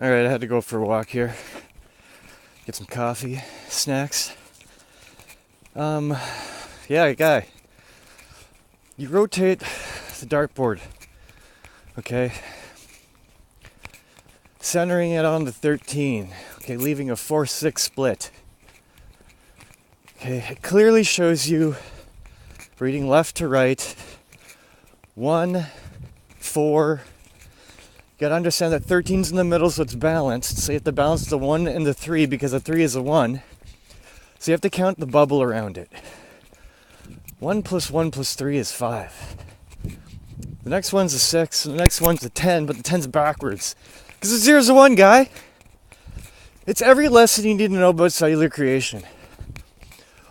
Alright, I had to go for a walk here. Get some coffee, snacks. Yeah, guy. You rotate the dartboard, okay? Centering it on the 13, okay, leaving a 4-6 split. Okay, it clearly shows you, reading left to right, 1, 4. You gotta understand that 13's in the middle, so it's balanced. So you have to balance the 1 and the 3 because the 3 is a 1. So you have to count the bubble around it. 1 plus 1 plus 3 is 5. The next one's a 6, and the next one's a 10, but the 10's backwards. Because the 0's a 1, guy. It's every lesson you need to know about cellular creation.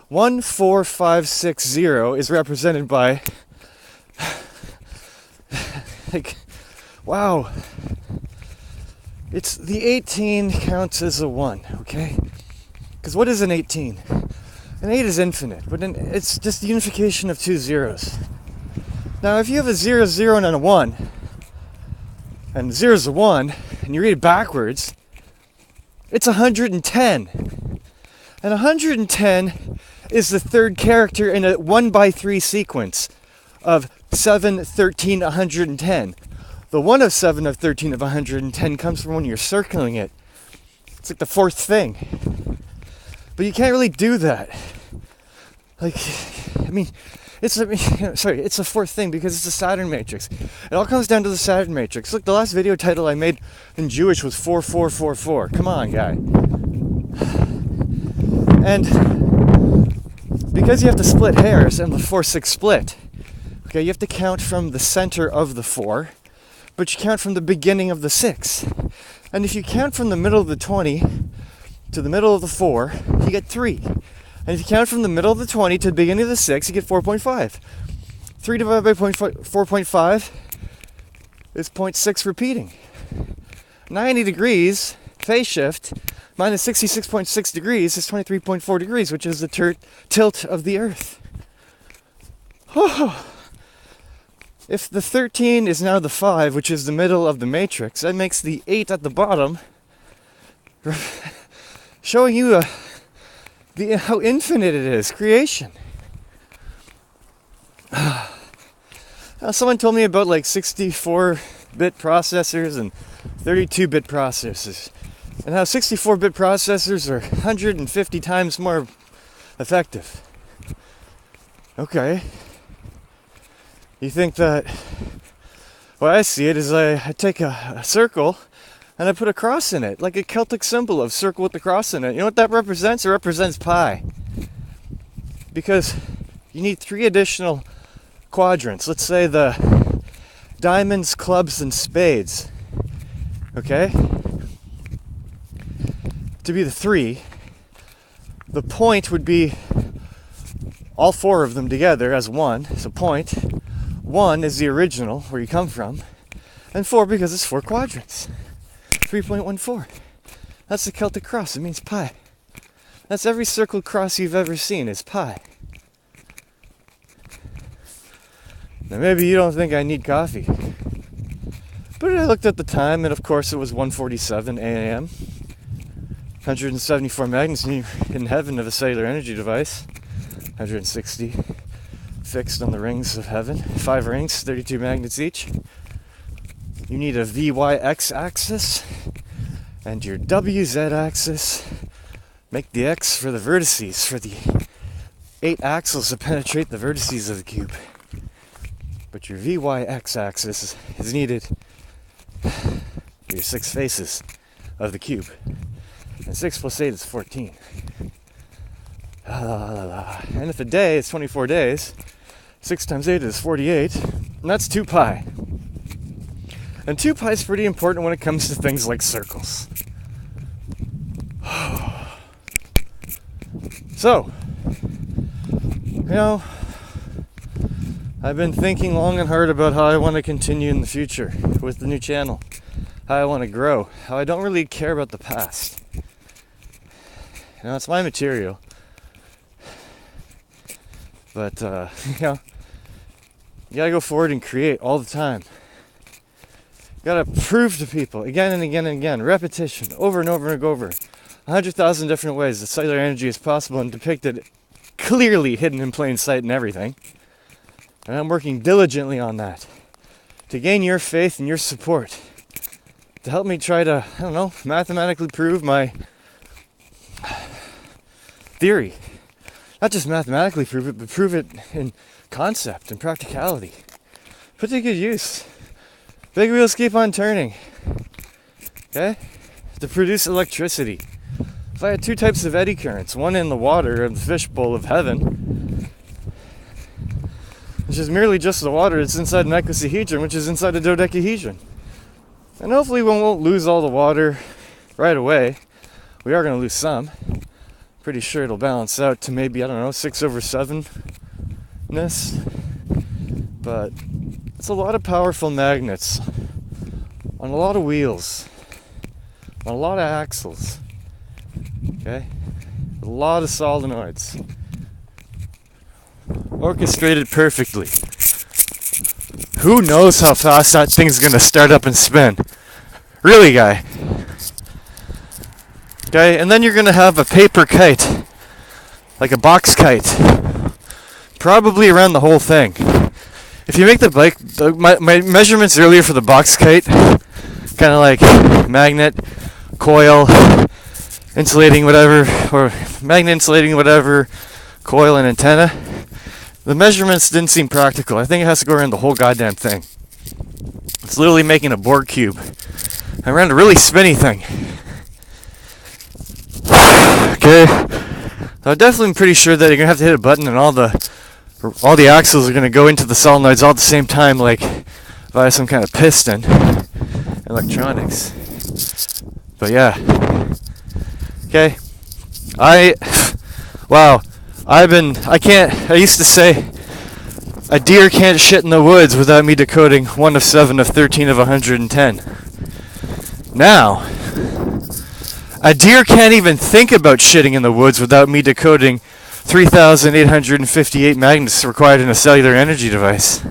1, 4, 5, 6, 0 is represented by... like, wow. It's the 18 counts as a 1, okay? Because what is an 18? An 8 is infinite, but it's just the unification of two zeros. Now, if you have a 0, 0, and a 1, and 0 is a 1, and you read it backwards, it's 110. And 110 is the third character in a 1x3 sequence of 7, 13, 110. The 1 of 7 of 13 of 110 comes from when you're circling it. It's like the fourth thing. But you can't really do that. Like, I mean, it's a fourth thing because it's a Saturn matrix. It all comes down to the Saturn matrix. Look, the last video title I made in Jewish was 4444. Come on, guy. And because you have to split hairs and the 4-6 split, okay, you have to count from the center of the 4, but you count from the beginning of the 6. And if you count from the middle of the 20 to the middle of the 4, you get 3. And if you count from the middle of the 20 to the beginning of the 6, you get 4.5. 3 divided by 4.5 is 0.6 repeating. 90 degrees, phase shift, minus 66.6 degrees is 23.4 degrees, which is the tilt of the Earth. If the 13 is now the 5, which is the middle of the matrix, that makes the 8 at the bottom, showing you how infinite it is, creation. Now, someone told me about like 64-bit processors and 32-bit processors, and how 64-bit processors are 150 times more effective. Okay. You think that... Well, I see it is I take a circle and I put a cross in it, like a Celtic symbol of circle with the cross in it. You know what that represents? It represents pi. Because you need 3 additional quadrants. Let's say the diamonds, clubs, and spades. Okay? To be the 3, the point would be all 4 of them together as 1. So point. 1 is the original, where you come from. And 4 because it's 4 quadrants. 3.14. That's the Celtic cross. It means pi. That's every circle cross you've ever seen is pi. Now maybe you don't think I need coffee. But I looked at the time, and of course it was 1:47 a.m. 174 magnets in heaven of a cellular energy device. 160 fixed on the rings of heaven. 5 rings, 32 magnets each. You need a VYX axis and your WZ axis. Make the X for the vertices, for the 8 axles to penetrate the vertices of the cube. But your VYX axis is needed for your 6 faces of the cube. And 6 plus 8 is 14. And if a day is 24 days, 6 times 8 is 48, and that's 2 pi. And 2 pi is pretty important when it comes to things like circles. So, you know, I've been thinking long and hard about how I want to continue in the future with the new channel. How I want to grow. How I don't really care about the past. You know, it's my material. But, you know, you gotta go forward and create all the time. Gotta prove to people again and again and again, repetition, over and over and over, 100,000 different ways that cellular energy is possible and depicted clearly hidden in plain sight and everything. And I'm working diligently on that to gain your faith and your support, to help me try to, I don't know, mathematically prove my theory. Not just mathematically prove it, but prove it in concept and practicality. Put to good use. Big wheels keep on turning. Okay? To produce electricity. If I had two types of eddy currents, one in the water of the fishbowl of heaven, which is merely just the water that's inside an icosahedron, which is inside a dodecahedron. And hopefully we won't lose all the water right away. We are going to lose some. Pretty sure it'll balance out to maybe, I don't know, 6/7-ness. But it's a lot of powerful magnets on a lot of wheels, on a lot of axles, okay? A lot of solenoids. Orchestrated perfectly. Who knows how fast that thing's gonna start up and spin? Really, guy. Okay, and then you're gonna have a paper kite, like a box kite, probably around the whole thing. If you make the bike, my measurements earlier for the box kite, kind of like magnet, coil, insulating whatever, or magnet insulating whatever, coil and antenna, the measurements didn't seem practical. I think it has to go around the whole goddamn thing. It's literally making a Borg cube around a really spinny thing. Okay, so I'm definitely pretty sure that you're gonna have to hit a button and all the axles are gonna go into the solenoids all at the same time, like via some kind of piston, electronics. But yeah, okay. I used to say a deer can't shit in the woods without me decoding 1 of 7 of 13 of 110. Now, a deer can't even think about shitting in the woods without me decoding 3,858 magnets required in a cellular energy device.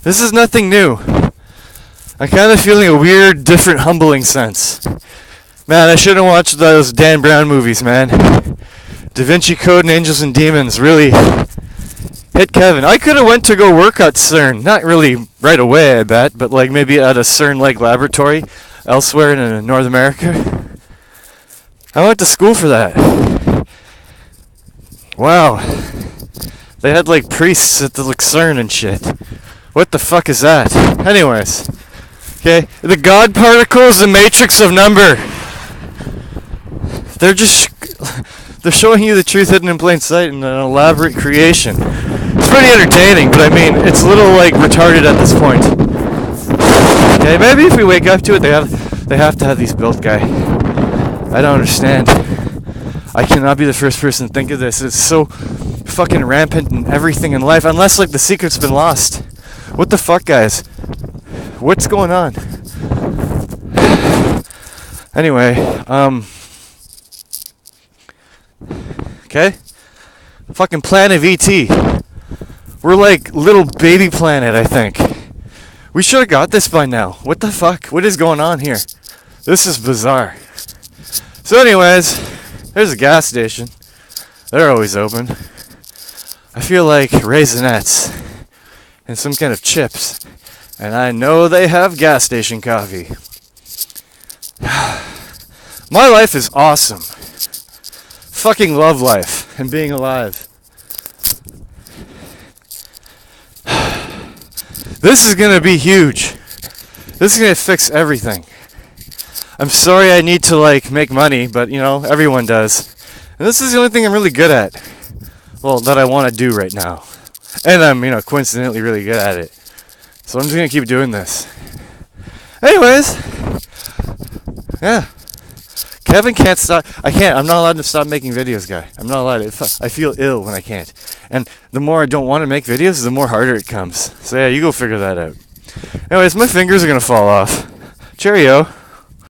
This is nothing new. I'm kind of feeling a weird, different, humbling sense. Man, I shouldn't watch those Dan Brown movies, man. Da Vinci Code and Angels and Demons really hit Kevin. I could have went to go work at CERN. Not really right away, I bet, but like maybe at a CERN-like laboratory elsewhere in North America. I went to school for that. Wow. They had like priests at the CERN and shit. What the fuck is that? Anyways. Okay, the God particle is the matrix of number. They're showing you the truth hidden in plain sight in an elaborate creation. It's pretty entertaining, but I mean, it's a little like retarded at this point. Okay, maybe if we wake up to it, they have to have these built, guy. I don't understand. I cannot be the first person to think of this. It's so fucking rampant in everything in life, unless like the secret's been lost. What the fuck, guys? What's going on? Anyway, okay? Fucking planet VT. We're like little baby planet, I think. We should have got this by now. What the fuck? What is going on here? This is bizarre. So anyways, there's a gas station. They're always open. I feel like Raisinets and some kind of chips. And I know they have gas station coffee. My life is awesome. Fucking love life and being alive. This is gonna be huge. This is gonna fix everything. I'm sorry I need to like make money, but you know, everyone does. And this is the only thing I'm really good at. Well, that I want to do right now. And I'm, you know, coincidentally really good at it. So I'm just gonna keep doing this. Anyways, yeah. Kevin can't stop. I'm not allowed to stop making videos, guy. I'm not allowed to. I feel ill when I can't. And the more I don't want to make videos, the more harder it comes. So yeah, you go figure that out. Anyways, my fingers are gonna fall off. Cheerio.